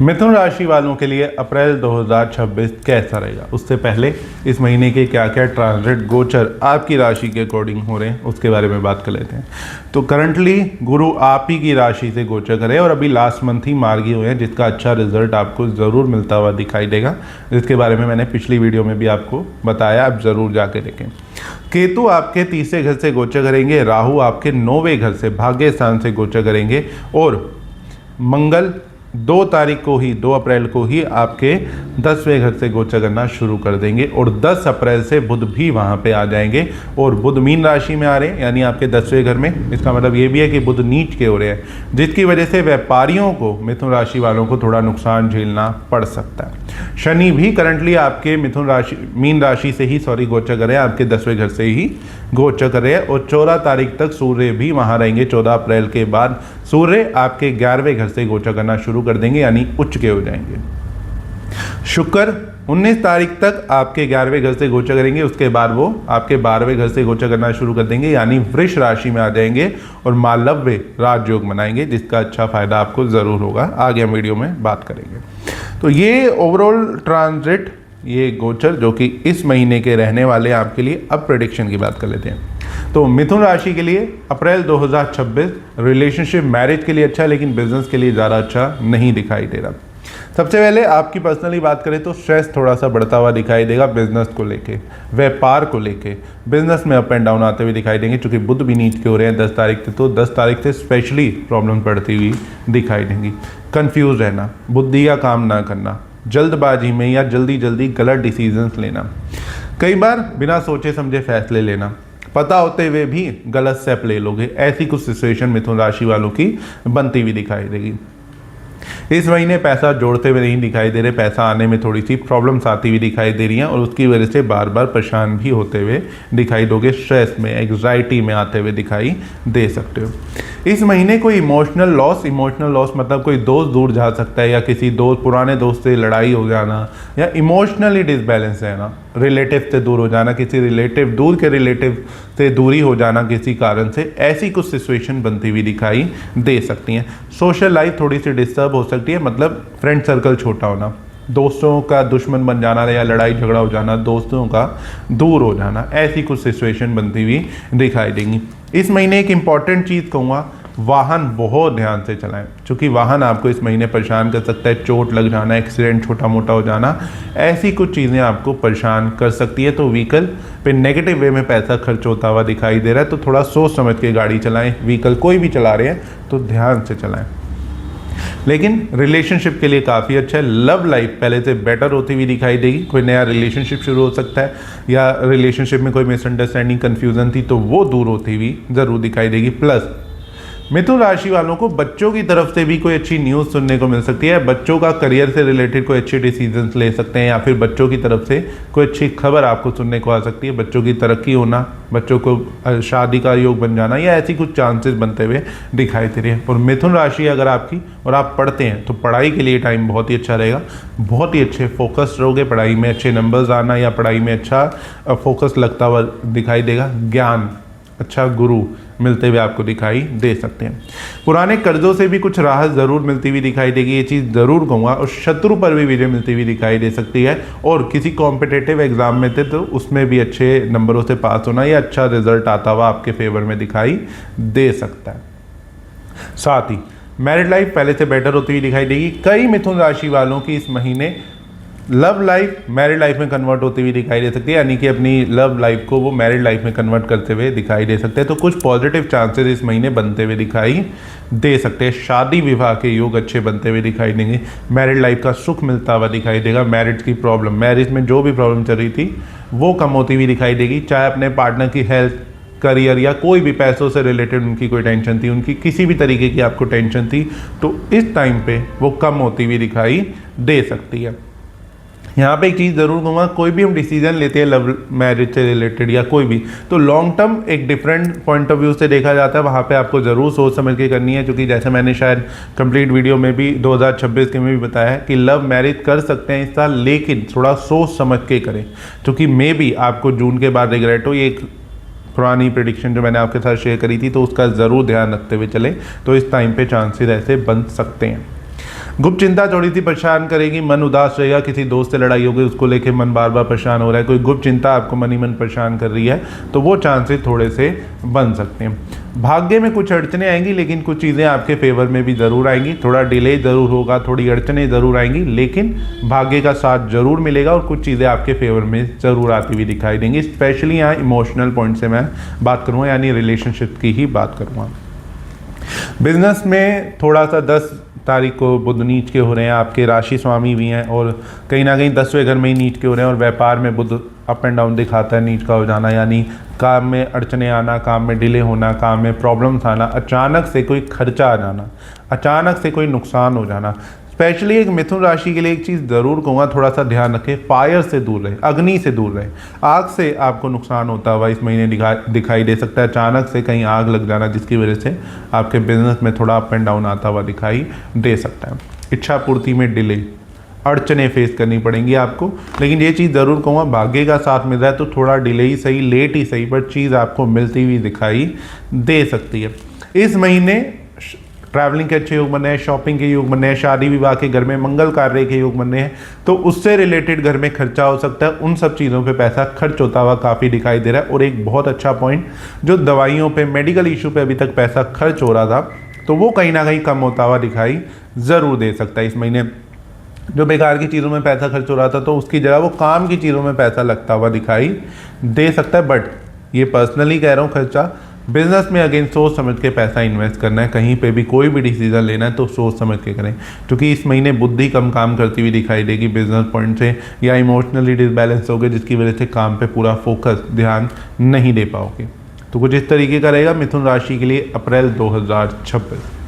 मिथुन राशि वालों के लिए अप्रैल 2026 कैसा रहेगा, उससे पहले इस महीने के क्या क्या ट्रांजिट गोचर आपकी राशि के अकॉर्डिंग हो रहे हैं उसके बारे में बात कर लेते हैं। तो करंटली गुरु आप ही की राशि से गोचर करे और अभी लास्ट मंथ ही मार्गी हुए हैं, जिसका अच्छा रिजल्ट आपको ज़रूर मिलता हुआ दिखाई देगा, जिसके बारे में मैंने पिछली वीडियो में भी आपको बताया, आप ज़रूर जाके देखें। केतु आपके तीसरे घर से गोचर करेंगे, राहु आपके 9वें घर से भाग्य स्थान से गोचर करेंगे और मंगल 2 तारीख को ही 2 अप्रैल को ही आपके 10वें घर से गोचर करना शुरू कर देंगे और 10 अप्रैल से बुध भी वहाँ पे आ जाएंगे और बुध मीन राशि में आ रहे हैं, यानी आपके 10वें घर में। इसका मतलब ये भी है कि बुध नीच के हो रहे हैं, जिसकी वजह से व्यापारियों को, मिथुन राशि वालों को थोड़ा नुकसान झेलना पड़ सकता है। शनि भी करंटली आपके मीन राशि से ही गोचर कर रहे हैं, आपके 10वें घर से ही गोचर कर रहे हैं और 14 तारीख तक सूर्य भी वहाँ रहेंगे। 14 अप्रैल के बाद सूर्य आपके 11वें घर से गोचर करना शुरू कर देंगे, यानी उच्च के हो जाएंगे। शुक्र 19 तारीख तक आपके 11वें घर से गोचर करेंगे, उसके बाद वो आपके 12वें घर से गोचर करना शुरू कर देंगे, यानी वृष राशि में आ जाएंगे और मालव्य राजयोग मनाएंगे, जिसका अच्छा फायदा आपको ज़रूर होगा। आगे हम वीडियो में बात करेंगे। तो ये ओवरऑल ट्रांजिट, ये गोचर जो कि इस महीने के रहने वाले आपके लिए। अब प्रेडिक्शन की बात कर लेते हैं। तो मिथुन राशि के लिए अप्रैल 2026 रिलेशनशिप मैरिज के लिए अच्छा है, लेकिन बिजनेस के लिए ज़्यादा अच्छा नहीं दिखाई दे रहा। सबसे पहले आपकी पर्सनली बात करें तो स्ट्रेस थोड़ा सा बढ़ता हुआ दिखाई देगा बिजनेस को लेके, व्यापार को लेके। बिजनेस में अप एंड डाउन आते हुए दिखाई देंगे, क्योंकि बुध भी नीच के हो रहे हैं 10 तारीख से, तो 10 तारीख से स्पेशली प्रॉब्लम पड़ती हुई दिखाई देंगी। कंफ्यूज रहना, बुद्धि का काम ना करना, जल्दबाजी में या जल्दी गलत डिसीजंस लेना, कई बार बिना सोचे समझे फैसले लेना, पता होते हुए भी गलत स्टेप ले लोगे, ऐसी कुछ सिचुएशन मिथुन राशि वालों की बनती हुई दिखाई देगी। इस महीने पैसा जोड़ते हुए नहीं दिखाई दे रहे, पैसा आने में थोड़ी सी प्रॉब्लम्स आती हुई दिखाई दे रही हैं और उसकी वजह से बार बार परेशान भी होते हुए दिखाई दोगे, स्ट्रेस में, एग्जाइटी में आते हुए दिखाई दे सकते हो। इस महीने कोई इमोशनल लॉस मतलब कोई दोस्त दूर जा सकता है, या किसी पुराने दोस्त से लड़ाई हो जाना, या इमोशनली डिसबैलेंस रहना, रिलेटिव से दूर हो जाना, किसी दूर के रिलेटिव से दूरी हो जाना किसी कारण से, ऐसी कुछ सिचुएशन बनती हुई दिखाई दे सकती हैं। सोशल लाइफ थोड़ी सी डिस्टर्ब हो सकती है, मतलब फ्रेंड सर्कल छोटा होना, दोस्तों का दुश्मन बन जाना या लड़ाई झगड़ा हो जाना, दोस्तों का दूर हो जाना, ऐसी कुछ सिचुएशन बनती हुई दिखाई देंगी। इस महीने एक इम्पॉर्टेंट चीज़ कहूँगा, वाहन बहुत ध्यान से चलाएं, क्योंकि वाहन आपको इस महीने परेशान कर सकता है। चोट लग जाना, एक्सीडेंट छोटा मोटा हो जाना, ऐसी कुछ चीज़ें आपको परेशान कर सकती है। तो व्हीकल पे नेगेटिव वे में पैसा खर्च होता हुआ दिखाई दे रहा है, तो थोड़ा सोच समझ के गाड़ी चलाएं। व्हीकल कोई भी चला रहे हैं तो ध्यान से चलाएं। लेकिन रिलेशनशिप के लिए काफ़ी अच्छा है। लव लाइफ पहले से बेटर होती हुई दिखाई देगी, कोई नया रिलेशनशिप शुरू हो सकता है, या रिलेशनशिप में कोई मिसअंडरस्टैंडिंग, कन्फ्यूजन थी तो वो दूर होती हुई ज़रूर दिखाई देगी। प्लस मिथुन राशि वालों को बच्चों की तरफ से भी कोई अच्छी न्यूज़ सुनने को मिल सकती है। बच्चों का करियर से रिलेटेड कोई अच्छे डिसीजंस ले सकते हैं, या फिर बच्चों की तरफ से कोई अच्छी खबर आपको सुनने को आ सकती है। बच्चों की तरक्की होना, बच्चों को शादी का योग बन जाना, या ऐसी कुछ चांसेस बनते हुए दिखाई दे रहे हैं। और मिथुन राशि अगर आपकी और आप पढ़ते हैं तो पढ़ाई के लिए टाइम बहुत ही अच्छा रहेगा, बहुत ही अच्छे फोकस रहोगे, पढ़ाई में अच्छे नंबर्स आना या पढ़ाई में अच्छा फोकस लगता हुआ दिखाई देगा। ज्ञान, अच्छा गुरु मिलते हुए आपको दिखाई दे सकते हैं। पुराने कर्जों से भी कुछ राहत ज़रूर मिलती हुई दिखाई देगी, ये चीज़ ज़रूर कहूँगा। और शत्रु पर भी विजय मिलती हुई दिखाई दे सकती है, और किसी कॉम्पिटिटिव एग्जाम में थे तो उसमें भी अच्छे नंबरों से पास होना या अच्छा रिजल्ट आता हुआ आपके फेवर में दिखाई दे सकता है। साथ ही मैरिड लाइफ पहले से बेटर होती हुई दिखाई देगी। कई मिथुन राशि वालों की इस महीने लव लाइफ मैरिड लाइफ में कन्वर्ट होती हुई दिखाई दे सकती है, यानी कि अपनी लव लाइफ को वो मैरिड लाइफ में कन्वर्ट करते हुए दिखाई दे सकते हैं। तो कुछ पॉजिटिव चांसेस इस महीने बनते हुए दिखाई दे सकते हैं। शादी विवाह के योग अच्छे बनते हुए दिखाई देंगे। मैरिड लाइफ का सुख मिलता हुआ दिखाई देगा। मैरिज की प्रॉब्लम, मैरिज में जो भी प्रॉब्लम चल रही थी वो कम होती हुई दिखाई देगी। चाहे अपने पार्टनर की हेल्थ, करियर, या कोई भी पैसों से रिलेटेड उनकी कोई टेंशन थी, उनकी किसी भी तरीके की आपको टेंशन थी, तो इस टाइम पे वो कम होती हुई दिखाई दे सकती है। यहाँ पे एक चीज़ ज़रूर कहूँगा, कोई भी हम डिसीजन लेते हैं लव मैरिज से रिलेटेड या कोई भी, तो लॉन्ग टर्म एक डिफरेंट पॉइंट ऑफ व्यू से देखा जाता है। वहाँ पे आपको ज़रूर सोच समझ के करनी है, क्योंकि जैसे मैंने शायद कंप्लीट वीडियो में भी 2026 के में भी बताया है कि लव मैरिज कर सकते हैं इस साल, लेकिन थोड़ा सोच समझ के करें, क्योंकि मे बी आपको जून के बाद रिग्रेट हो। ये एक पुरानी प्रेडिक्शन जो मैंने आपके साथ शेयर करी थी, तो उसका ज़रूर ध्यान रखते हुए चले, तो इस टाइम पे चांसेस ऐसे बन सकते हैं। गुप्त चिंता थोड़ी सी परेशान करेगी, मन उदास रहेगा, किसी दोस्त से लड़ाई हो गई उसको लेके मन बार बार परेशान हो रहा है, कोई गुप्त चिंता आपको मन ही मन परेशान कर रही है, तो वो चांसेस थोड़े से बन सकते हैं। भाग्य में कुछ अड़चने आएंगी, लेकिन कुछ चीज़ें आपके फेवर में भी ज़रूर आएंगी, थोड़ा डिले ज़रूर होगा, थोड़ी अड़चने ज़रूर आएंगी, लेकिन भाग्य का साथ ज़रूर मिलेगा और कुछ चीज़ें आपके फेवर में ज़रूर आती हुई दिखाई देंगी। स्पेशली यहाँ इमोशनल पॉइंट से मैं बात करूँगा, यानी रिलेशनशिप की ही बात करूँगा। बिजनेस में थोड़ा सा 10 तारीख को बुध नीच के हो रहे हैं, आपके राशि स्वामी भी हैं और कहीं ना कहीं 10वें घर में ही नीच के हो रहे हैं, और व्यापार में बुध अप एंड डाउन दिखाता है, नीच का हो जाना, यानी काम में अड़चने आना, काम में डिले होना, काम में प्रॉब्लम्स आना, अचानक से कोई खर्चा आ जाना, अचानक से कोई नुकसान हो जाना। स्पेशली एक मिथुन राशि के लिए एक चीज़ ज़रूर कहूँगा, थोड़ा सा ध्यान रखें, फायर से दूर रहे, अग्नि से दूर रहे। आग से आपको नुकसान होता हुआ इस महीने दिखाई दे सकता है, अचानक से कहीं आग लग जाना, जिसकी वजह से आपके बिजनेस में थोड़ा अप एंड डाउन आता हुआ दिखाई दे सकता है। इच्छा पूर्ति में डिले, अड़चने फेस करनी पड़ेंगी आपको, लेकिन ये चीज़ ज़रूर कहूँगा, भाग्य का साथ मिल रहा है तो थोड़ा डिले ही सही, लेट ही सही, पर चीज़ आपको मिलती हुई दिखाई दे सकती है। इस महीने ट्रैवलिंग के अच्छे योग बने हैं, शॉपिंग के योग बने हैं, शादी विवाह के घर में मंगल कार्य के योग बने हैं, तो उससे रिलेटेड घर में खर्चा हो सकता है, उन सब चीज़ों पे पैसा खर्च होता हुआ काफ़ी दिखाई दे रहा है। और एक बहुत अच्छा पॉइंट, जो दवाइयों पे, मेडिकल इशू पे अभी तक पैसा खर्च हो रहा था, तो वो कहीं ना कहीं कम होता हुआ दिखाई ज़रूर दे सकता है। इस महीने जो बेकार की चीज़ों में पैसा खर्च हो रहा था, तो उसकी जगह वो काम की चीज़ों में पैसा लगता हुआ दिखाई दे सकता है। बट ये पर्सनली कह रहा हूँ, खर्चा बिजनेस में अगेन सोच समझ के पैसा इन्वेस्ट करना है, कहीं पे भी कोई भी डिसीजन लेना है तो सोच समझ के करें, क्योंकि इस महीने बुद्धि कम काम करती हुई दिखाई देगी बिजनेस पॉइंट से, या इमोशनली डिसबैलेंस हो गए, जिसकी वजह से काम पे पूरा फोकस, ध्यान नहीं दे पाओगे। तो कुछ इस तरीके का रहेगा मिथुन राशि के लिए अप्रैल 2026।